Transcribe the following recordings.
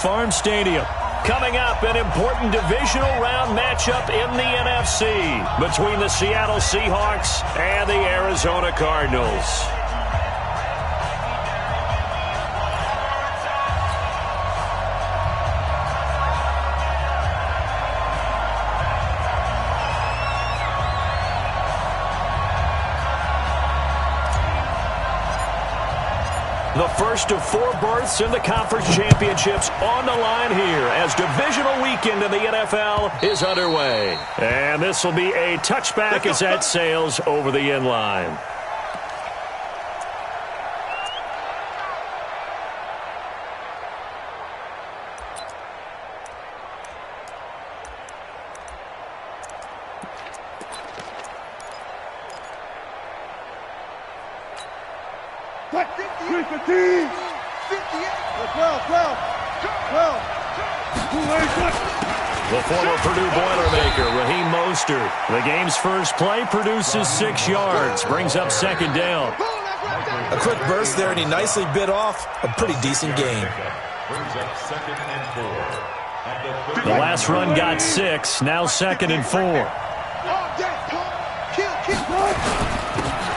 Farm Stadium. Coming up, an important divisional round matchup in the NFC between the Seattle Seahawks and the Arizona Cardinals. The first of 4 berths in the conference championships on the line here as divisional weekend in the NFL is underway. And this will be a touchback as that sails over the end line. The former Purdue Boilermaker, Raheem Mostert. The game's first play produces 6 yards, brings up second down. A quick burst there, and he nicely bit off a pretty decent gain. The last run got 6, now second and 4.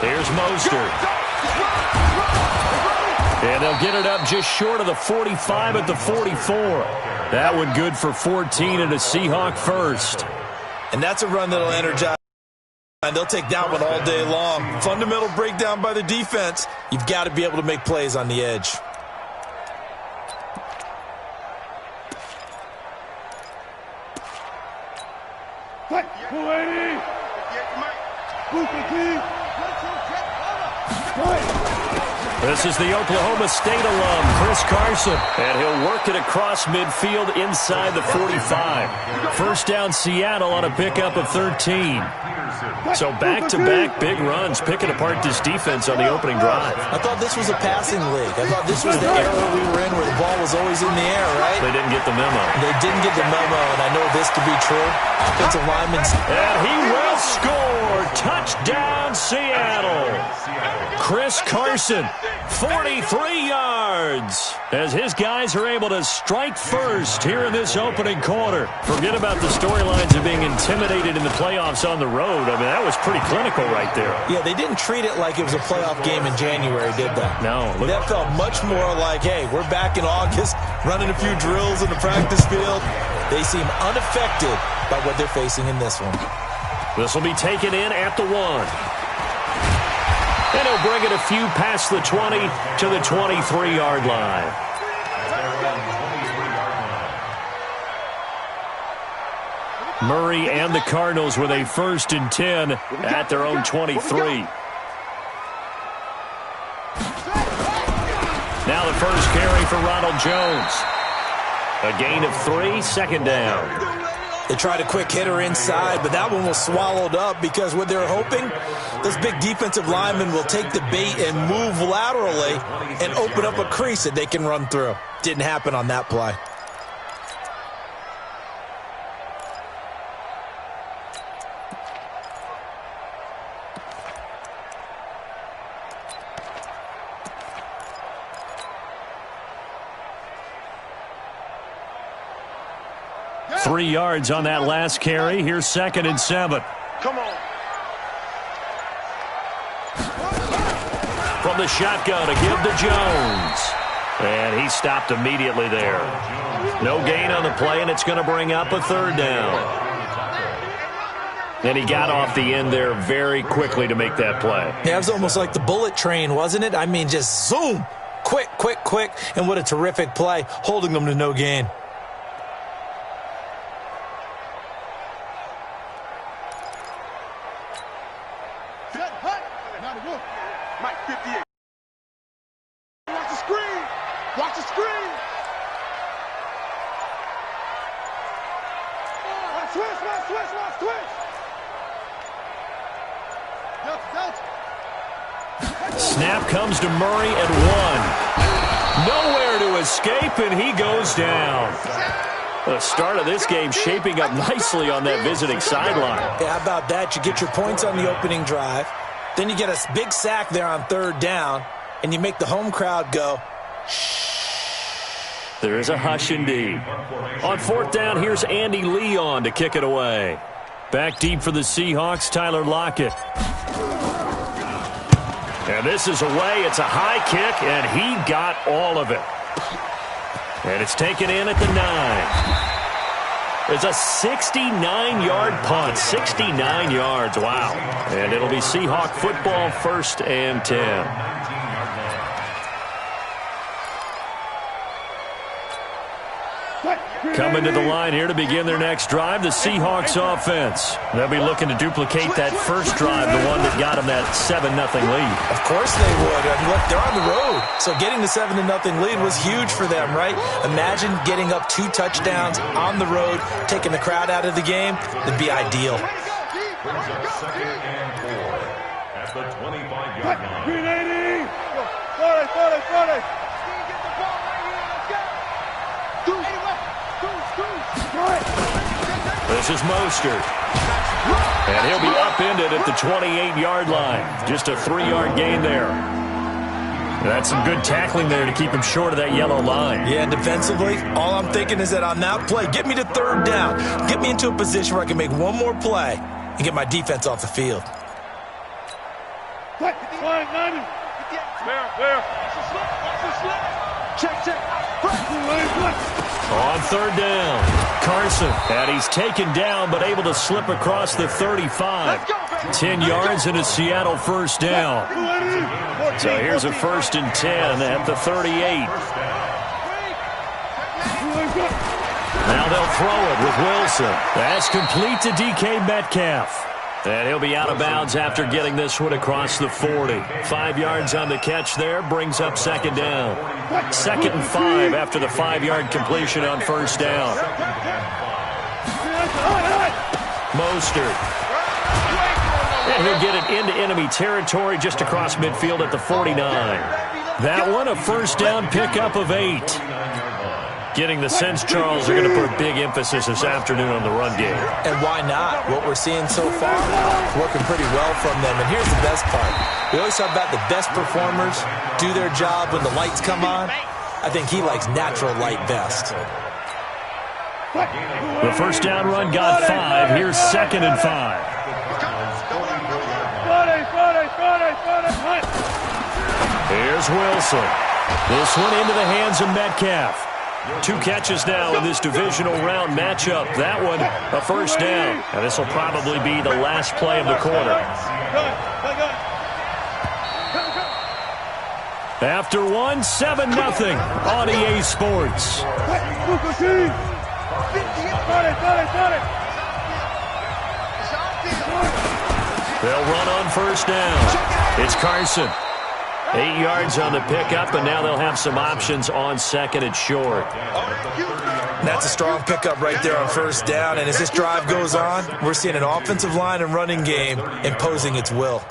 Here's Mostert. And they'll get it up just short of the 45 at the 44. That one good for 14 and a Seahawk first. And that's a run that'll energize. And they'll take that one all day long. Fundamental breakdown by the defense. You've got to be able to make plays on the edge. This is the Oklahoma State alum, Chris Carson, and he'll work it across midfield inside the 45. First down Seattle on a pickup of 13. So back-to-back big runs, picking apart this defense on the opening drive. I thought this was a passing league. I thought this was the era we were in where the ball was always in the air, right? They didn't get the memo. They didn't get the memo, and I know this to be true. Offensive linemen. And he will score. Touchdown, Seattle. Chris Carson, 43 yards, as his guys are able to strike first here in this opening quarter. Forget about the storylines of being intimidated in the playoffs on the road. I mean, that was pretty clinical right there. Yeah, they didn't treat it like it was a playoff game in January, did they? No. That felt much more like, hey, we're back in August, running a few drills in the practice field. They seem unaffected by what they're facing in this one. This will be taken in at the 1. And he'll bring it a few past the 20 to the 23-yard line. Murray and the Cardinals with a 1st and 10 at their own 23. Now the first carry for Ronald Jones. A gain of 3, second down. They tried a quick hitter inside, but that one was swallowed up because what they're hoping, those big defensive linemen will take the bait and move laterally and open up a crease that they can run through. Didn't happen on that play. Three yards on that last carry. Here's 2nd and 7. Come on. From the shotgun to give to Jones. And he stopped immediately there. No gain on the play, and it's going to bring up a 3rd down. And he got off the end there very quickly to make that play. Yeah, it was almost like the bullet train, wasn't it? I mean, just zoom. Quick, quick, quick. And what a terrific play, holding them to no gain. Mike 58. Watch the screen. Watch the screen. Switch. Snap comes to Murray at 1. Nowhere to escape, and he goes down. The start of this game shaping up nicely on that visiting sideline. Yeah, how about that? You get your points on the opening drive. Then you get a big sack there on 3rd down, and you make the home crowd go, shh. There is a hush indeed. On fourth down, here's Andy Leon to kick it away. Back deep for the Seahawks, Tyler Lockett. And this is away. It's a high kick, and he got all of it. And it's taken in at the 9. It's a 69-yard punt. 69 yards. Wow. And it'll be Seahawk football, 1st and 10. Coming to the line here to begin their next drive, the Seahawks offense. They'll be looking to duplicate that first drive, the one that got them that 7-0 lead. Of course they would. I mean, look, they're on the road. So getting the 7-0 lead was huge for them, right? Imagine getting up 2 touchdowns on the road, taking the crowd out of the game. That'd be ideal. At the 25-yard line. Green 80. 40. This is Mostert. And he'll be upended at the 28-yard line. Just a 3-yard gain there. That's some good tackling there to keep him short of that yellow line. Yeah, and defensively, all I'm thinking is that on that play, get me to 3rd down. Get me into a position where I can make one more play and get my defense off the field. Where? Check. On 3rd down, Carson. And he's taken down but able to slip across the 35. 10 yards and a Seattle 1st down. So here's a 1st and 10 at the 38. Now they'll throw it with Wilson. That's complete to DK Metcalf. And he'll be out of bounds after getting this one across the 40. 5 yards on the catch there, brings up 2nd down. 2nd and 5 after the 5-yard completion on 1st down. Mostert. And he'll get it into enemy territory just across midfield at the 49. That one a 1st down pickup of 8. Getting the sense Charles are going to put a big emphasis this afternoon on the run game. And why not? What we're seeing so far is working pretty well from them. And here's the best part. We always talk about the best performers do their job when the lights come on. I think he likes natural light best. The 1st down run got 5. Here's 2nd and 5. Here's Wilson. This one into the hands of Metcalf. 2 catches now in this divisional round matchup. That one a 1st down. And this will probably be the last play of the quarter. After one, 7-0 on EA Sports. They'll run on 1st down. It's Carson. 8 yards on the pickup, and now they'll have some options on 2nd and short. That's a strong pickup right there on 1st down, and as this drive goes on, we're seeing an offensive line and running game imposing its will.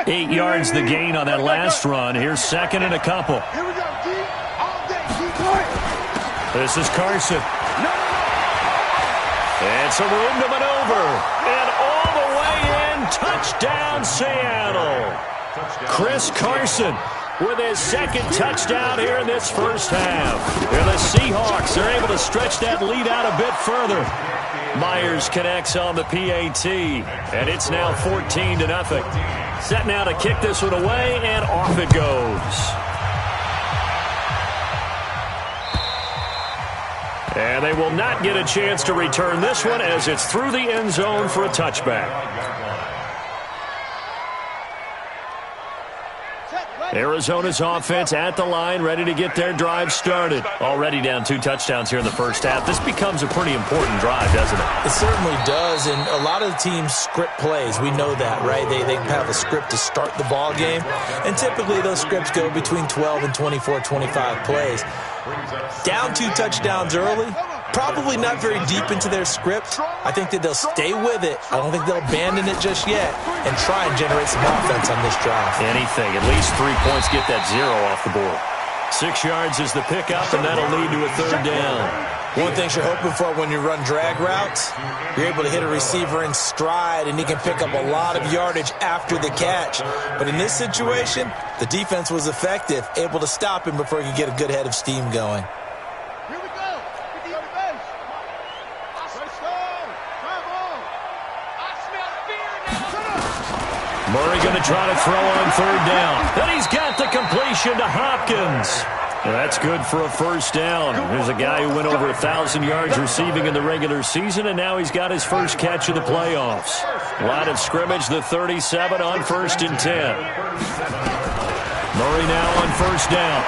Eight yards the gain on that last run. Here's 2nd and a couple. This is Carson. And some room to maneuver. And all the way in, touchdown Seattle. Chris Carson with his 2nd touchdown here in this 1st half. And the Seahawks are able to stretch that lead out a bit further. Myers connects on the PAT, and it's now 14-0. Set now to kick this one away, and off it goes. And they will not get a chance to return this one as it's through the end zone for a touchback. Arizona's offense at the line, ready to get their drive started. Already down 2 touchdowns here in the 1st half. This becomes a pretty important drive, doesn't it? It certainly does, and a lot of the teams script plays. We know that, right? They have a script to start the ball game, and typically those scripts go between 12 and 24, 25 plays. Down 2 touchdowns early, probably not very deep into their script. I think that they'll stay with it. I don't think they'll abandon it just yet and try and generate some offense on this drive. Anything. At least 3 points, get that 0 off the board. 6 yards is the pickup, and that'll lead to a 3rd down. One thing you're hoping for when you run drag routes, you're able to hit a receiver in stride, and he can pick up a lot of yardage after the catch. But in this situation, the defense was effective, able to stop him before he could get a good head of steam going. Here we go. Get the other base. Let's go. Travel. I smell fear now. Murray going to try to throw on third down. And he's got the completion to Hopkins. And that's good for a first down. There's a guy who went over 1,000 yards receiving in the regular season, and now he's got his first catch of the playoffs. Line of scrimmage, the 37 on 1st and 10. Murray now on first down.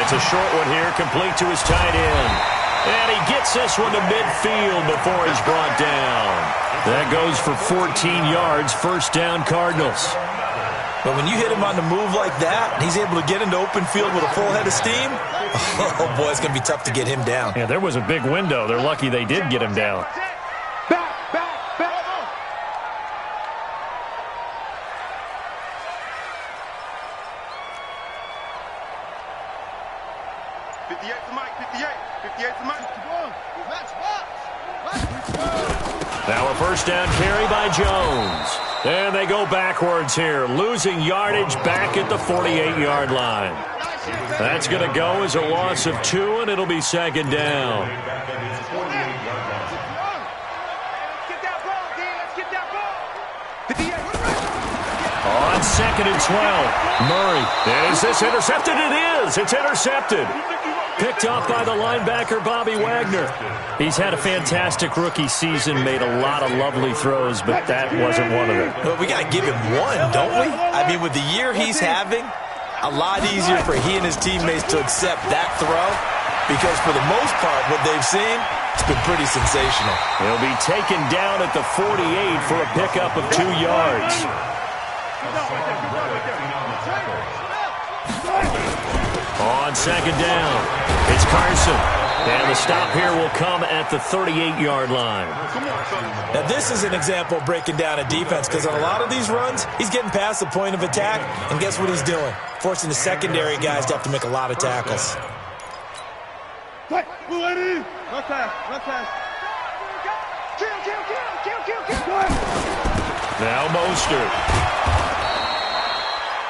It's a short one here, complete to his tight end. And he gets this one to midfield before he's brought down. That goes for 14 yards, first down Cardinals. But when you hit him on the move like that, and he's able to get into open field with a full head of steam, oh boy, it's going to be tough to get him down. Yeah, there was a big window. They're lucky they did get him down. Back. 58 to Mike, 58 to Mike. Now a first down carry by Jones. And they go backwards here, losing yardage back at the 48-yard line. That's going to go as a loss of 2, and it'll be second down. On 2nd and 12, Murray. Is this intercepted? It is. It's intercepted. Picked off by the linebacker, Bobby Wagner. He's had a fantastic rookie season, made a lot of lovely throws, but that wasn't one of them. But we got to give him one, don't we? I mean, with the year he's having, a lot easier for he and his teammates to accept that throw, because for the most part, what they've seen, it's been pretty sensational. He'll be taken down at the 48 for a pickup of 2 yards. On second down, it's Carson. And the stop here will come at the 38-yard line. Now, this is an example of breaking down a defense, because on a lot of these runs, he's getting past the point of attack, and guess what he's doing? Forcing the secondary guys to have to make a lot of tackles. Run pass. Kill. Now Mostert.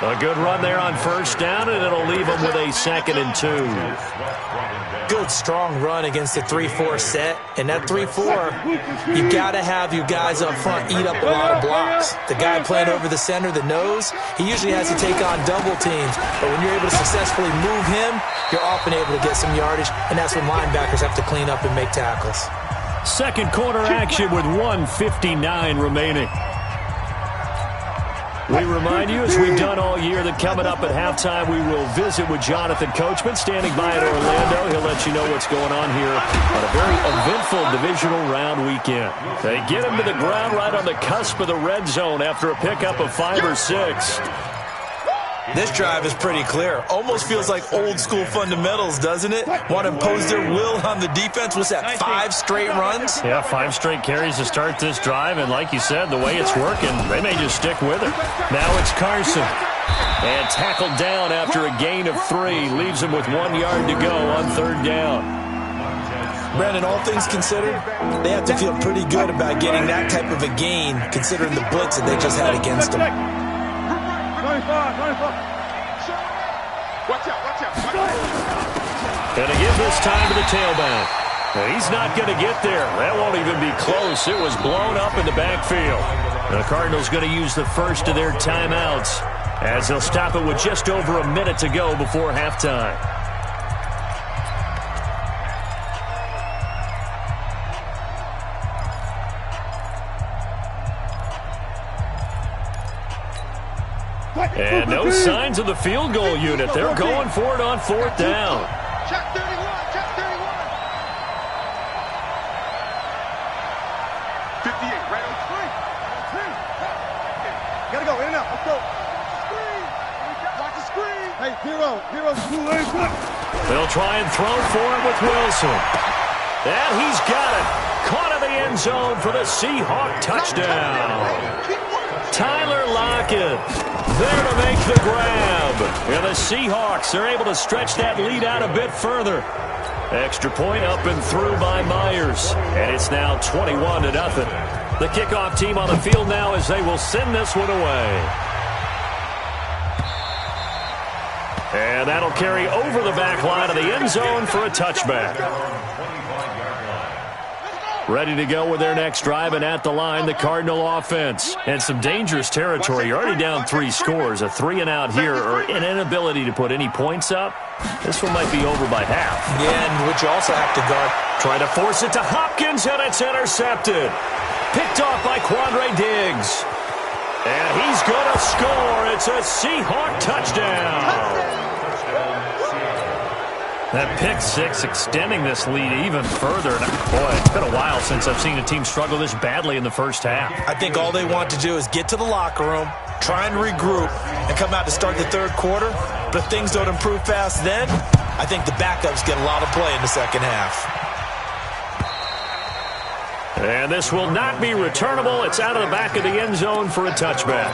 A good run there on first down, and it'll leave him with a 2nd and 2. Good, strong run against the 3-4 set. And that 3-4, you got to have your guys up front eat up a lot of blocks. The guy playing over the center, the nose, he usually has to take on double teams. But when you're able to successfully move him, you're often able to get some yardage, and that's when linebackers have to clean up and make tackles. Second quarter action with 1:59 remaining. We remind you, as we've done all year, that coming up at halftime, we will visit with Jonathan Coachman, standing by in Orlando. He'll let you know what's going on here on a very eventful divisional round weekend. They get him to the ground right on the cusp of the red zone after a pickup of 5 or 6. This drive is pretty clear. Almost feels like old school fundamentals, doesn't it? Want to impose their will on the defense. What's that, 5 straight runs? Yeah, 5 straight carries to start this drive, and like you said, the way it's working, they may just stick with it. Now it's Carson. And tackled down after a gain of 3. Leaves him with 1 yard to go on third down. Brandon, all things considered, they have to feel pretty good about getting that type of a gain, considering the blitz that they just had against them. 25. Watch out. Gonna give this time to the tailback. Now, he's not going to get there. That won't even be close. It was blown up in the backfield. The Cardinals going to use the first of their timeouts, as they'll stop it with just over a minute to go before halftime. And no signs of the field goal unit. They're going for it on fourth down. Check 31. Check 31. 58. Right on 3. Gotta go. In and out. Let's go. Screen. Watch the screen. Hey, Hero's too late. They'll try and throw for it with Wilson. And he's got it. Caught in the end zone for the Seahawk touchdown. Tyler Lockett there to make the grab. And the Seahawks are able to stretch that lead out a bit further. Extra point up and through by Myers. And it's now 21-0. The kickoff team on the field now as they will send this one away. And that'll carry over the back line of the end zone for a touchback. Ready to go with their next drive, and at the line, the Cardinal offense. And some dangerous territory. You're already down 3 scores. A 3-and-out here, or an inability to put any points up. This one might be over by half. Yeah, and which you also have to guard. Try to force it to Hopkins, and it's intercepted. Picked off by Quandre Diggs. And he's going to score. It's a Seahawk touchdown. That pick six extending this lead even further. And boy, it's been a while since I've seen a team struggle this badly in the first half. I think all they want to do is get to the locker room, try and regroup, and come out to start the third quarter. But if things don't improve fast then, I think the backups get a lot of play in the second half. And this will not be returnable. It's out of the back of the end zone for a touchback.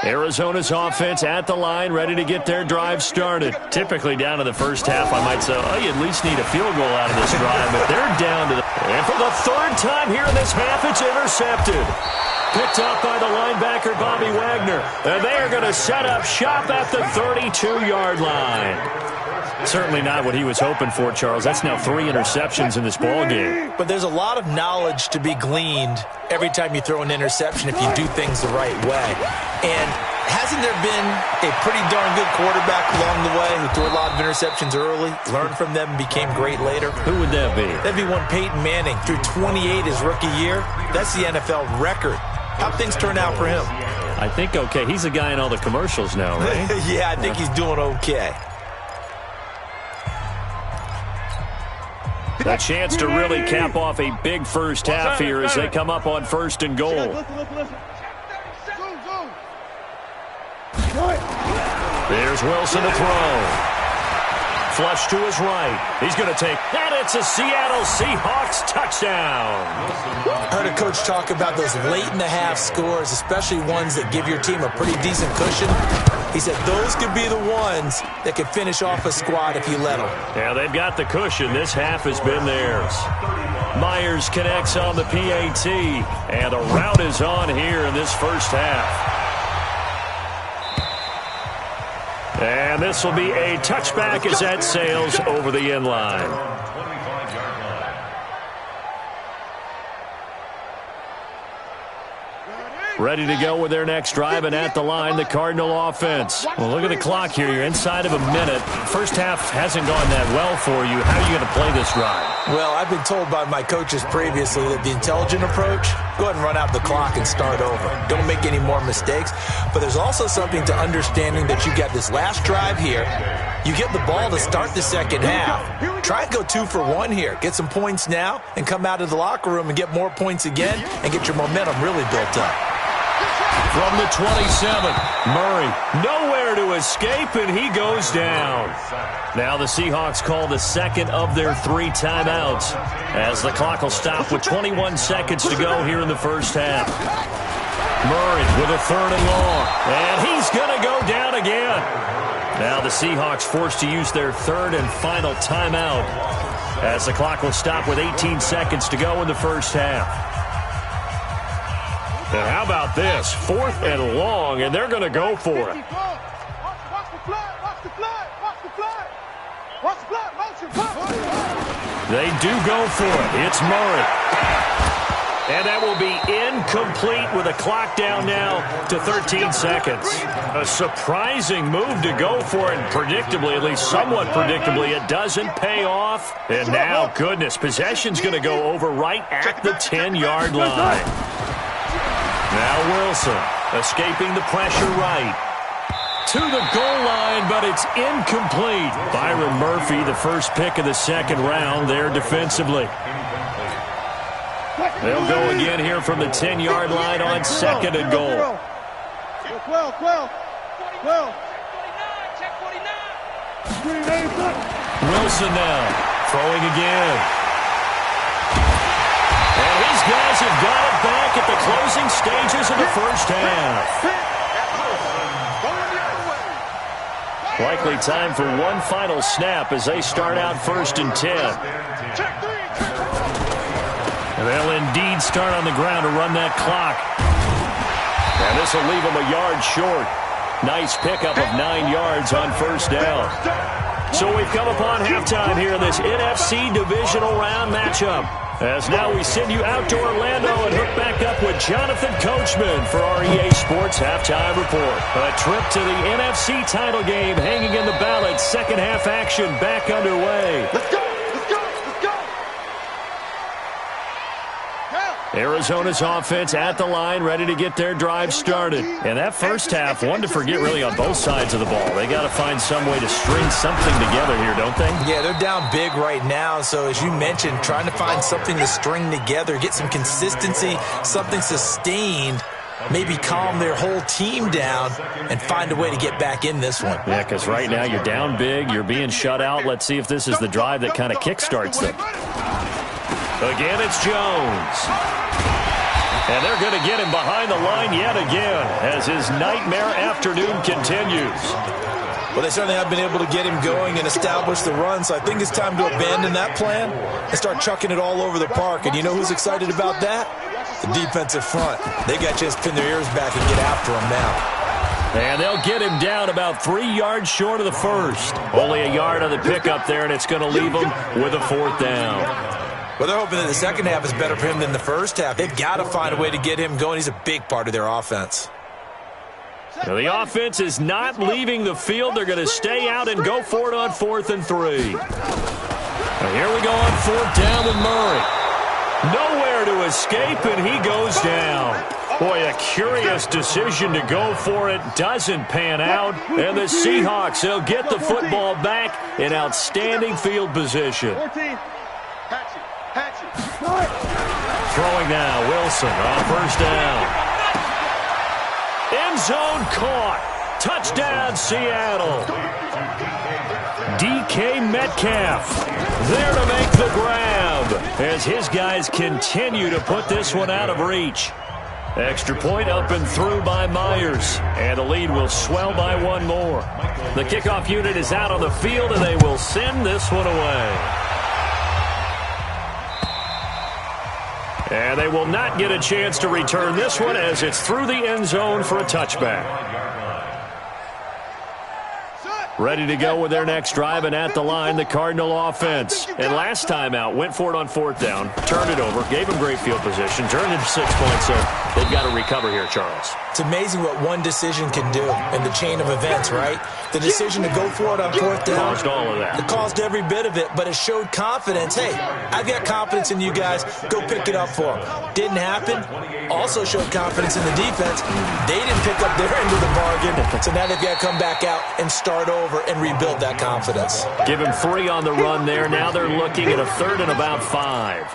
Arizona's offense at the line, ready to get their drive started. Typically down to the first half, I might say, oh, you at least need a field goal out of this drive, but they're down to the... And for the third time here in this half, it's intercepted. Picked up by the linebacker, Bobby Wagner. And they are going to set up shop at the 32-yard line. Certainly not what he was hoping for, Charles. That's now 3 interceptions in this ball game. But there's a lot of knowledge to be gleaned every time you throw an interception if you do things the right way. And hasn't there been a pretty darn good quarterback along the way who threw a lot of interceptions early, learned from them, and became great later? Who would that be? That'd be one Peyton Manning. Threw 28 his rookie year. That's the NFL record. How'd things turn out for him? I think okay. He's a guy in all the commercials now, right? Yeah, I think he's doing okay. A chance to really cap off a big first half here as they come up on 1st and goal. There's Wilson to throw. Flush to his right. He's going to take, and it's a Seattle Seahawks touchdown. I heard a coach talk about those late-in-the-half scores, especially ones that give your team a pretty decent cushion. He said those could be the ones that can finish off a squad if you let them. Yeah, they've got the cushion. This half has been theirs. Myers connects on the PAT, and the route is on here in this first half. And this will be a touchback as that sails over the end line. Ready to go with their next drive, and at the line, the Cardinal offense. Well, look at the clock here. You're inside of a minute. First half hasn't gone that well for you. How are you going to play this drive? Well, I've been told by my coaches previously that the intelligent approach, go ahead and run out the clock and start over. Don't make any more mistakes. But there's also something to understanding that you got this last drive here. You get the ball to start the second half. Try and go 2 for 1 here. Get some points now and come out of the locker room and get more points again and get your momentum really built up. From the 27, Murray nowhere to escape, and he goes down. Now the Seahawks call the second of their 3 timeouts as the clock will stop with 21 seconds to go here in the first half. Murray with a 3rd and long, and he's going to go down again. Now the Seahawks forced to use their 3rd and final timeout as the clock will stop with 18 seconds to go in the first half. And how about this? 4th and long, and they're going to go for it. They do go for it. It's Murray. And that will be incomplete with a clock down now to 13 seconds. A surprising move to go for it, and predictably, at least somewhat predictably, it doesn't pay off. And now, goodness, possession's going to go over right at the 10-yard line. Now Wilson escaping the pressure right. To the goal line, but it's incomplete. Byron Murphy, the first pick of the second round there defensively. They'll go again here from the 10-yard line on 2nd and goal. 12. Wilson now throwing again. And these guys have got it back at the closing stages of the first half. Likely time for one final snap as they start out 1st and 10. And they'll indeed start on the ground to run that clock. And this will leave them a yard short. Nice pickup of 9 yards on 1st down. So we've come upon halftime here in this NFC divisional round matchup. As now we send you out to Orlando and hook back up with Jonathan Coachman for our EA Sports Halftime Report. A trip to the NFC title game hanging in the balance. Second half action back underway. Let's go! Let's go! Let's go! Arizona's offense at the line, ready to get their drive started. And that first half, one to forget really on both sides of the ball. They got to find some way to string something together here, don't they? Yeah, they're down big right now. So as you mentioned, trying to find something to string together, get some consistency, something sustained, maybe calm their whole team down and find a way to get back in this one. Yeah, because right now you're down big, you're being shut out. Let's see if this is the drive that kind of kickstarts them. Again, it's Jones. And they're going to get him behind the line yet again as his nightmare afternoon continues. Well, they certainly have been able to get him going and establish the run, so I think it's time to abandon that plan and start chucking it all over the park. And you know who's excited about that? The defensive front. They got a chance to pin their ears back and get after him now. And they'll get him down about 3 yards short of the first. Only a yard on the pickup there, and it's going to leave him with a 4th down. Well, they're hoping that the second half is better for him than the first half. They've got to find a way to get him going. He's a big part of their offense. Now, the offense is not leaving the field. They're going to stay out and go for it on 4th and 3. Now, here we go on 4th down with Murray. Nowhere to escape, and he goes down. Boy, a curious decision to go for it. Doesn't pan out. And the Seahawks, they'll get the football back in outstanding field position. 14. Throwing now, Wilson on 1st down. End zone caught. Touchdown, Seattle. DK Metcalf there to make the grab as his guys continue to put this one out of reach. Extra point up and through by Myers, and the lead will swell by 1 more. The kickoff unit is out on the field, and they will send this one away. And they will not get a chance to return this one as it's through the end zone for a touchback. Ready to go with their next drive, and at the line, the Cardinal offense. And last time out, went for it on 4th down, turned it over, gave them great field position, turned it to 6 points, so they've got to recover here, Charles. It's amazing what one decision can do in the chain of events, right? The decision to go for it on 4th down. Caused all of that. It caused every bit of it, but it showed confidence. Hey, I've got confidence in you guys. Go pick it up for them. Didn't happen. Also showed confidence in the defense. They didn't pick up their end of the bargain, so now they've got to come back out and start over and rebuild that confidence. Give him 3 on the run there. Now they're looking at a 3rd and about 5.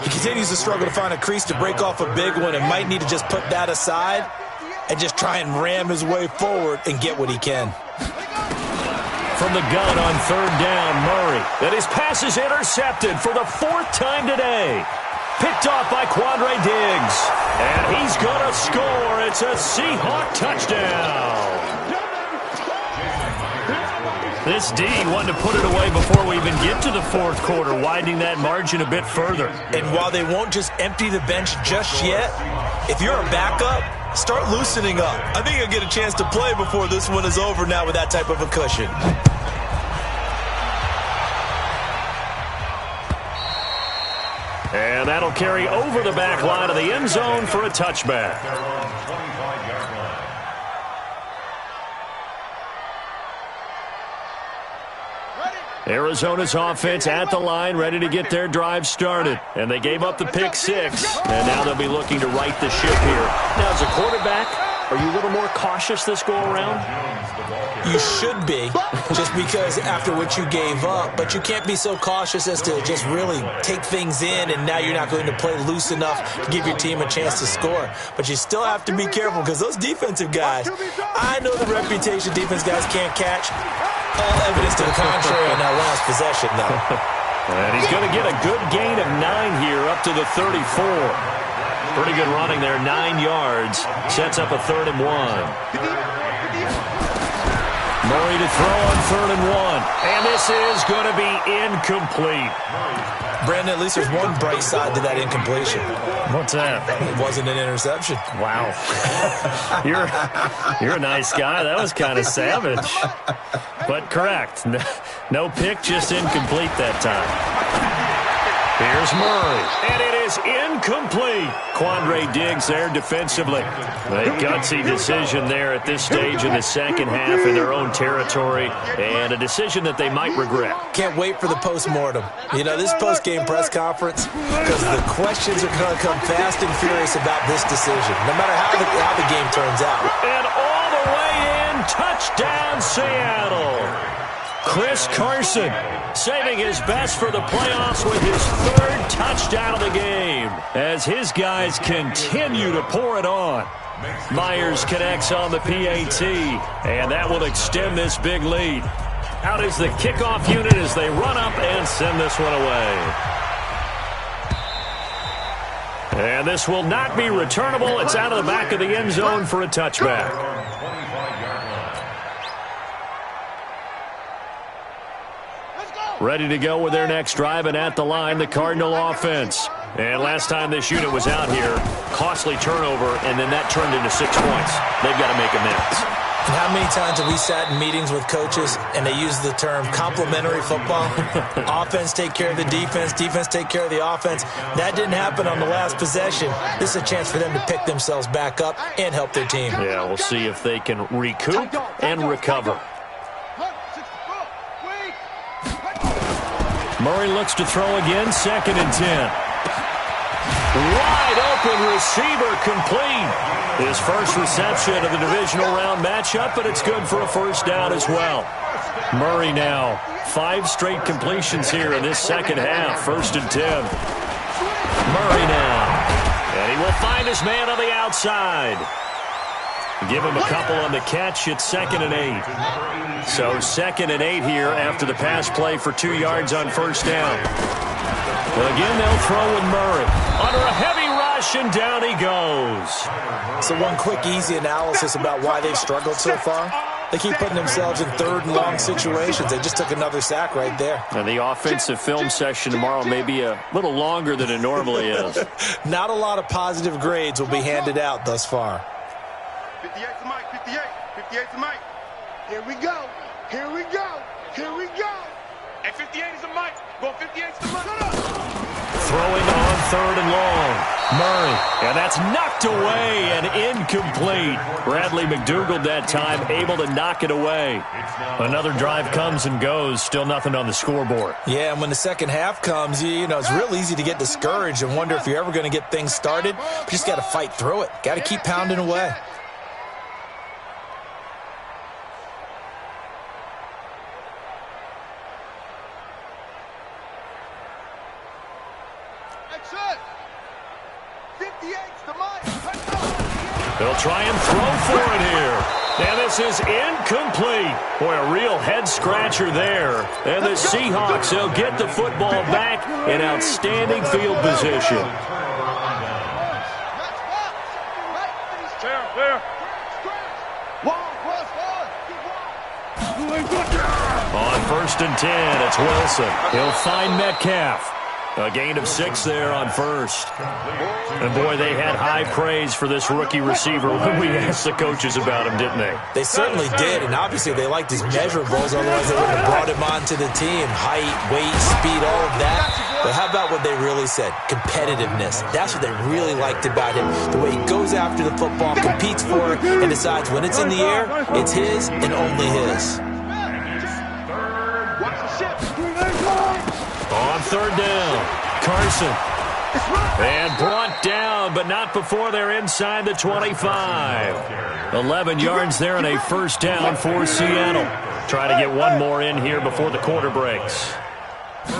He continues to struggle to find a crease to break off a big one and might need to just put that aside and just try and ram his way forward and get what he can. From the gun on 3rd down, Murray. And his pass is intercepted for the 4th time today. Picked off by Quandre Diggs. And he's going to score. It's a Seahawk touchdown. This D wanted to put it away before we even get to the 4th quarter, widening that margin a bit further. And while they won't just empty the bench just yet, if you're a backup, start loosening up. I think you'll get a chance to play before this one is over now with that type of a cushion. And that'll carry over the back line of the end zone for a touchback. Arizona's offense at the line, ready to get their drive started. And they gave up the pick 6, and now they'll be looking to right the ship here. Now, as a quarterback, are you a little more cautious this go-around? You should be, just because after what you gave up, but you can't be so cautious as to just really take things in, and now you're not going to play loose enough to give your team a chance to score. But you still have to be careful, because those defensive guys, I know the reputation defense guys can't catch. All evidence to the contrary on that last possession, though. And he's going to get a good gain of 9 here up to the 34. Pretty good running there, 9 yards. Sets up a 3rd and 1. Murray to throw on 3rd and 1. And this is going to be incomplete. Brandon, at least there's one bright side to that incompletion. What's that? It wasn't an interception. Wow. You're a nice guy. That was kind of savage. But correct. No pick, just incomplete that time. Here's Murray, and it is incomplete. Quandre Diggs there defensively. A gutsy decision there at this stage in the second half in their own territory, and a decision that they might regret. Can't wait for the post-mortem. You know, this post-game press conference, because the questions are going to come fast and furious about this decision, no matter how the game turns out. And all the way in, touchdown Seattle. Chris Carson saving his best for the playoffs with his 3rd touchdown of the game as his guys continue to pour it on. Myers connects on the PAT, and that will extend this big lead. Out is the kickoff unit as they run up and send this one away. And this will not be returnable. It's out of the back of the end zone for a touchback. Ready to go with their next drive, and at the line, the Cardinal offense. And last time this unit was out here, costly turnover, and then that turned into 6 points. They've got to make amends. And how many times have we sat in meetings with coaches and they use the term complementary football? Offense take care of the defense, defense take care of the offense. That didn't happen on the last possession. This is a chance for them to pick themselves back up and help their team. Yeah, we'll see if they can recoup and recover. Murray looks to throw again, 2nd and 10. Wide open receiver complete. His first reception of the divisional round matchup, but it's good for a 1st down as well. Murray now, 5 straight completions here in this second half, 1st and 10. Murray now, and he will find his man on the outside. Give him a couple on the catch. It's 2nd and 8. So 2nd and 8 here after the pass play for 2 yards on 1st down. Well, again, they'll throw with Murray. Under a heavy rush, and down he goes. So one quick, easy analysis about why they've struggled so far. They keep putting themselves in 3rd and long situations. They just took another sack right there. And the offensive film session tomorrow may be a little longer than it normally is. Not a lot of positive grades will be handed out thus far. 58 to Mike, 58, 58 to Mike. Here we go, here we go, here we go. And 58 is a Mike, go 58 to Mike. Throwing on 3rd and long. Murray, and that's knocked away and incomplete. Bradley McDougald that time able to knock it away. Another drive comes and goes, still nothing on the scoreboard. Yeah, and when the second half comes, you know, it's real easy to get discouraged and wonder if you're ever going to get things started. You just got to fight through it. Got to keep pounding away. They'll try and throw for it here. And this is incomplete. Boy, a real head-scratcher there. And the Seahawks, they'll get the football back in outstanding field position. On 1st and 10, it's Wilson. He'll find Metcalf. A gain of 6 there on 1st. And, boy, they had high praise for this rookie receiver when we asked the coaches about him, didn't they? They certainly did, and obviously they liked his measurables, otherwise they wouldn't have brought him onto the team. Height, weight, speed, all of that. But how about what they really said? Competitiveness. That's what they really liked about him. The way he goes after the football, competes for it, and decides when it's in the air, it's his and only his. On 3rd down, Carson. And brought down, but not before they're inside the 25. 11 yards there and a 1st down for Seattle. Try to get one more in here before the quarter breaks. And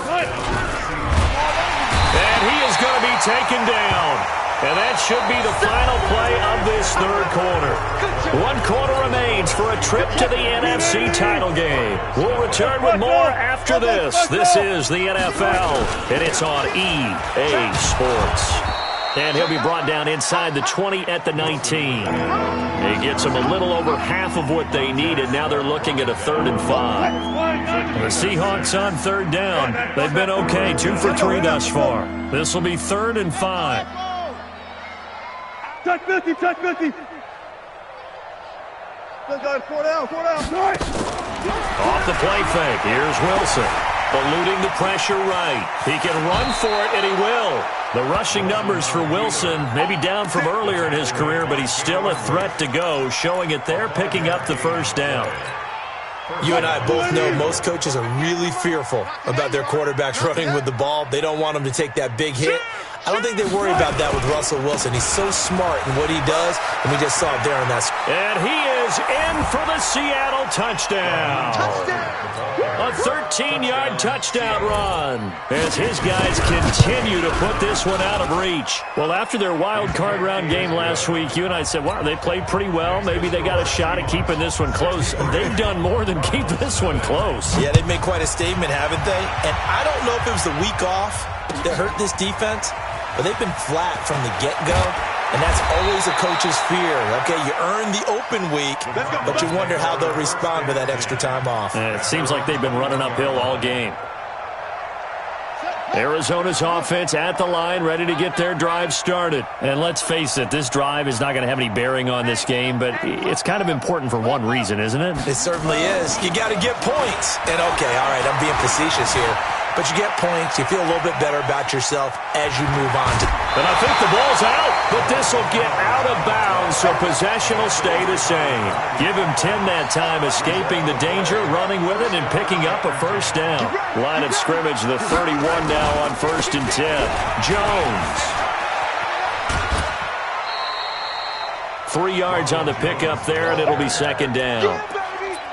he is going to be taken down. And that should be the final play of this 3rd quarter. 1 quarter remains for a trip to the NFC title game. We'll return with more after this. This is the NFL, and it's on EA Sports. And he'll be brought down inside the 20 at the 19. A It gets them a little over half of what they needed. Now they're looking at a 3rd and 5. The Seahawks on 3rd down. They've been okay, 2 for 3 thus far. This will be 3rd and 5. Touch 50, touch 50. Let's go, 4 down. Off the play fake, here's Wilson. Eluding the pressure right. He can run for it, and he will. The rushing numbers for Wilson, maybe down from earlier in his career, but he's still a threat to go, showing it there, picking up the 1st down. You and I both know most coaches are really fearful about their quarterbacks running with the ball. They don't want them to take that big hit. I don't think they worry about that with Russell Wilson. He's so smart in what he does, and we just saw it there on that. And he is in for the Seattle touchdown. A 13-yard touchdown run as his guys continue to put this one out of reach. Well, after their wild card round game last week, you and I said, wow, they played pretty well. Maybe they got a shot at keeping this one close. They've done more than keep this one close. Yeah, they've made quite a statement, haven't they? And I don't know if it was the week off that hurt this defense, but they've been flat from the get-go, and that's always a coach's fear. Okay, you earn the open week, but you wonder how they'll respond with that extra time off. It seems like they've been running uphill all game. Arizona's offense at the line, ready to get their drive started. And let's face it, this drive is not going to have any bearing on this game, but it's kind of important for one reason, isn't it? It certainly is. You got to get points. And, okay, all right, I'm being facetious here. But you get points, you feel a little bit better about yourself as you move on. And I think the ball's out, but this will get out of bounds, so possession will stay the same. Give him 10 that time, escaping the danger, running with it, and picking up a 1st down. Line of scrimmage, the 31 now on 1st and 10. Jones. 3 yards on the pickup there, and it'll be 2nd down.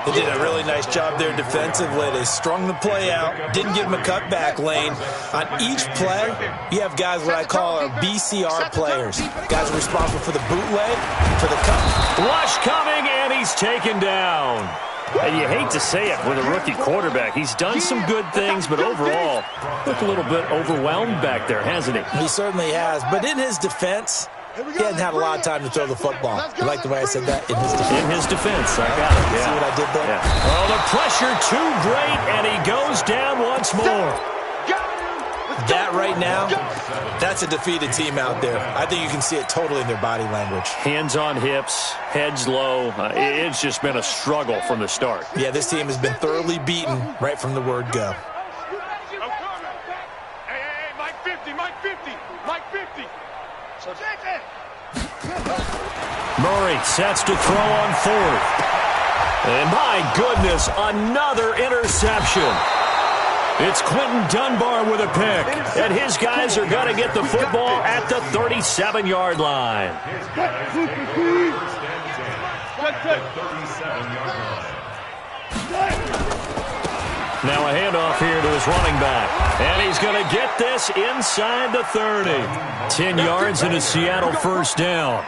They did a really nice job there defensively. They strung the play out, didn't give him a cutback lane. On each play, you have guys what I call our BCR players. Guys responsible for the bootleg, for the cut. Rush coming, and he's taken down. And you hate to say it with a rookie quarterback. He's done some good things, but overall, looked a little bit overwhelmed back there, hasn't he? He certainly has. But in his defense, he hadn't had a lot of time to throw the football. You like the way I said that? In his defense. In his defense. I got it. Yeah. See what I did there? Yeah. Oh, the pressure too great, and he goes down once more. That right now, that's a defeated team out there. I think you can see it totally in their body language. Hands on hips, heads low. It's just been a struggle from the start. Yeah, this team has been thoroughly beaten right from the word go. Hey, Mike 50, Mike 50, Mike 50. Murray sets to throw on 4th. And my goodness, another interception. It's Quentin Dunbar with a pick. And his guys are going to get the football at the 37-yard line. Now a handoff here to his running back. And he's going to get this inside the 30. 10 yards and a Seattle 1st down.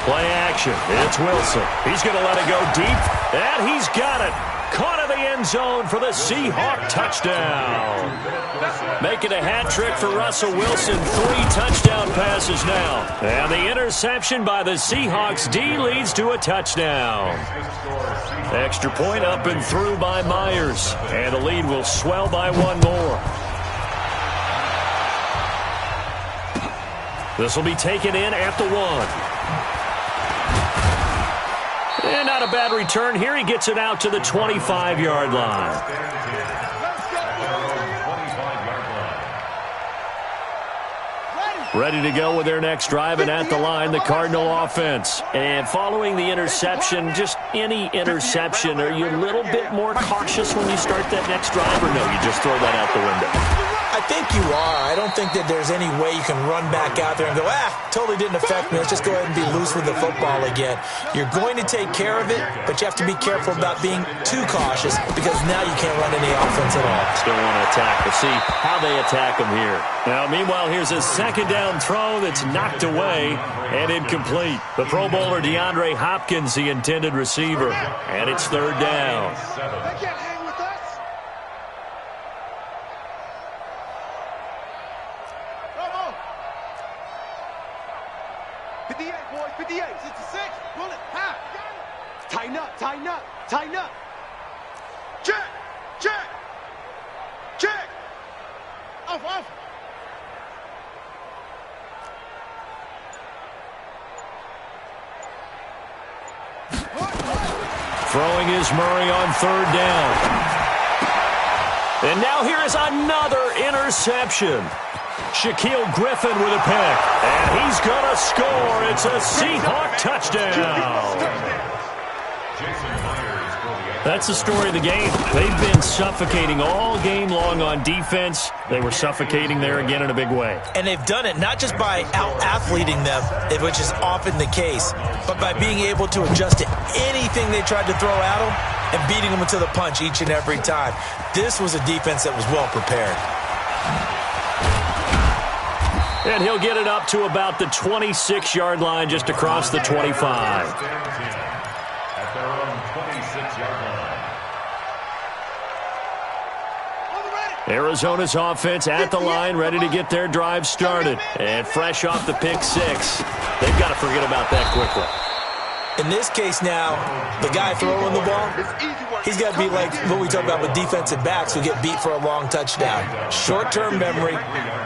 Play action. It's Wilson. He's going to let it go deep. And he's got it. Caught in the end zone for the Seahawk touchdown. Making a hat trick for Russell Wilson. 3 touchdown passes now. And the interception by the Seahawks D leads to a touchdown. Extra point up and through by Myers. And the lead will swell by 1 more. This will be taken in at the 1. And not a bad return here. He gets it out to the 25-yard line. Ready to go with their next drive, and at the line, the Cardinal offense. And following the interception, just any interception, are you a little bit more cautious when you start that next drive, or no, you just throw that out the window? I think you are. I don't think that there's any way you can run back out there and go, totally didn't affect me. Let's just go ahead and be loose with the football again. You're going to take care of it, but you have to be careful about being too cautious because now you can't run any offense at all. Still want to attack. We'll see how they attack him here. Now, meanwhile, here's a 2nd down throw that's knocked away and incomplete. The Pro Bowler DeAndre Hopkins, the intended receiver, and it's 3rd down. 58, boys, 58. 66. Pull it. Half. Tighten up, tighten up, tighten up. Check, check, check. Off, off. Throwing is Murray on third down. And now here is another interception. Shaquille Griffin with a pick. And he's going to score. It's a Seahawk touchdown. That's the story of the game. They've been suffocating all game long on defense. They were suffocating there again in a big way. And they've done it not just by out-athleting them, which is often the case, but by being able to adjust to anything they tried to throw at them and beating them to the punch each and every time. This was a defense that was well prepared. And he'll get it up to about the 26-yard line, just across the 25. At their own 26-yard line. Arizona's offense at the line, ready to get their drive started. And fresh off the pick six, they've got to forget about that quickly. In this case now, the guy throwing the ball, he's got to be like what we talk about with defensive backs who get beat for a long touchdown. Short-term memory,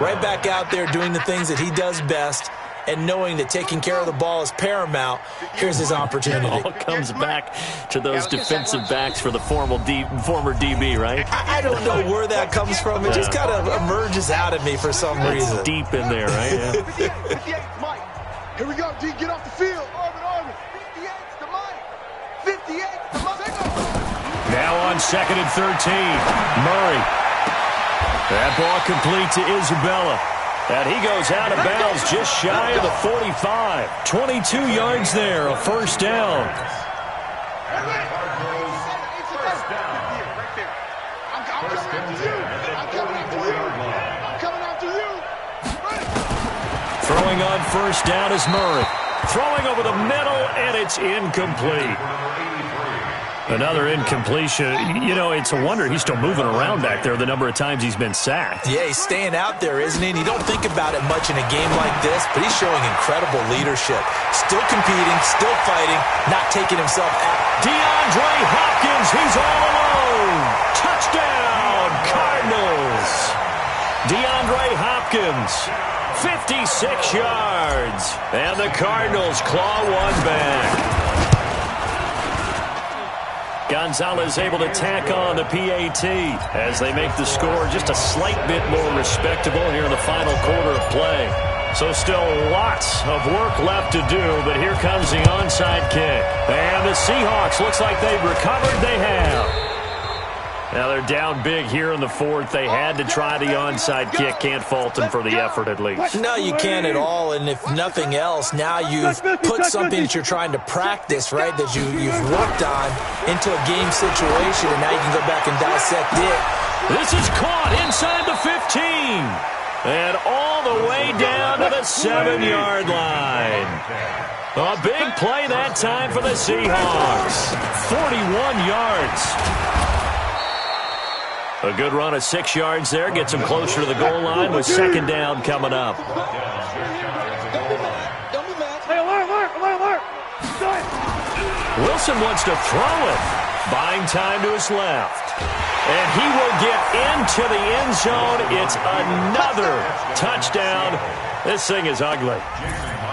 right back out there doing the things that he does best, and knowing that taking care of the ball is paramount. Here's his opportunity. It all comes back to those defensive backs for the former DB, right? I don't know where that comes from. It just kind of emerges out of me for some reason. It's deep in there, right? Yeah. 58, Mike. Here we go, D. Get off the field. Arvin. 58's to Mike. 58's to Mike. Now on 2nd and 13. Murray. That ball complete to Isabella. And he goes out of bounds just shy of the 45. 22 yards there, a first down. Throwing on first down is Murray. Throwing over the middle, and it's incomplete. Another incompletion. You know, it's a wonder he's still moving around back there the number of times he's been sacked. Yeah, he's staying out there, isn't he? And you don't think about it much in a game like this, but he's showing incredible leadership. Still competing, still fighting, not taking himself out. DeAndre Hopkins, he's all alone. Touchdown, Cardinals. DeAndre Hopkins, 56 yards. And the Cardinals claw one back. Gonzalez able to tack on the PAT as they make the score just a slight bit more respectable here in the final quarter of play. So still lots of work left to do, but here comes the onside kick. And the Seahawks, looks like they've recovered. They have. Now they're down big here in the fourth. They had to try the onside kick. Can't fault them for the effort at least. No, you can't at all. And if nothing else, now you've put something that you're trying to practice, right, that you've worked on into a game situation, and now you can go back and dissect it. This is caught inside the 15. And all the way down to the 7-yard line. A big play that time for the Seahawks. 41 yards. A good run of 6 yards there. Gets him closer to the goal line with second down coming up. Wilson wants to throw it. Buying time to his left. And he will get into the end zone. It's another touchdown. This thing is ugly.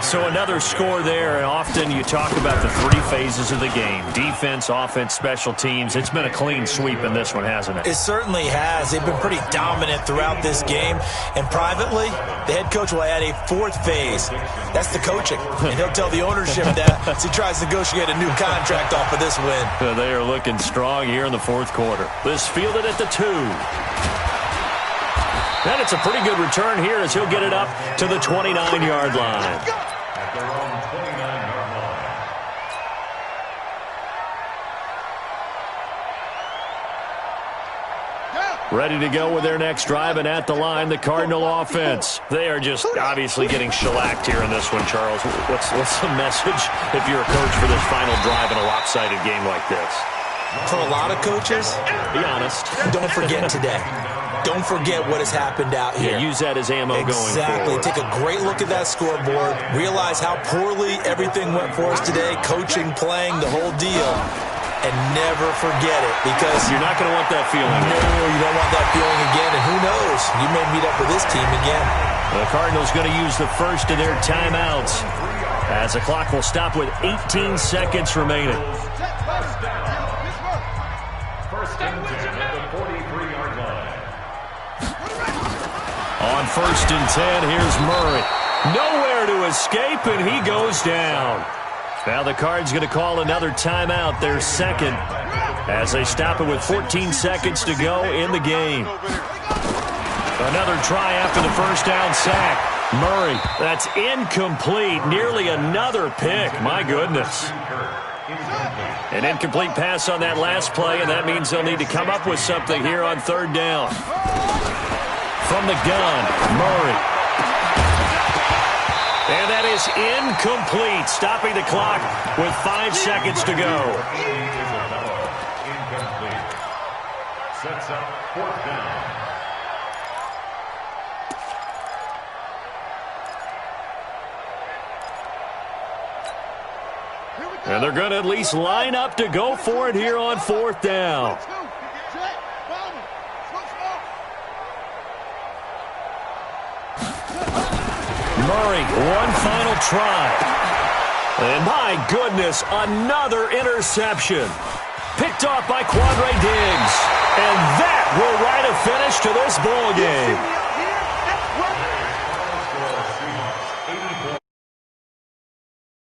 So another score there, and often you talk about the three phases of the game. Defense, offense, special teams. It's been a clean sweep in this one, hasn't it? It certainly has. They've been pretty dominant throughout this game. And privately, the head coach will add a fourth phase. That's the coaching. And he'll tell the ownership that as he tries to negotiate a new contract off of this win. They are looking strong here in the fourth quarter. This fielded at the 2. And it's a pretty good return here as he'll get it up to the 29-yard line. At their own 29-yard line. Ready to go with their next drive, and at the line, the Cardinal offense. They are just obviously getting shellacked here in this one, Charles. What's the message if you're a coach for this final drive in a lopsided game like this? For a lot of coaches, Be honest. don't forget today. don't forget what has happened out here. Yeah, use that as ammo going forward. Exactly. Take a great look at that scoreboard. Realize how poorly everything went for us today, coaching, playing, the whole deal. And never forget it, because you're not going to want that feeling. No, you don't want that feeling again. And who knows? You may meet up with this team again. The Cardinals going to use the first of their timeouts, as the clock will stop with 18 seconds remaining. First and 10 at the 43-yard line. On first and 10, here's Murray. Nowhere to escape, and he goes down. Now the Cards going to call another timeout, their second, as they stop it with 14 seconds to go in the game. Another try after the first down sack. Murray, that's incomplete. Nearly another pick. My goodness. An incomplete pass on that last play, and that means they'll need to come up with something here on third down. From the gun, Murray. And that is incomplete, stopping the clock with 5 seconds to go. Incomplete. Sets up fourth down. And they're going to at least line up to go for it here on fourth down. Murray, one final try. And my goodness, another interception. Picked off by Quandre Diggs. And that will write a finish to this ball game.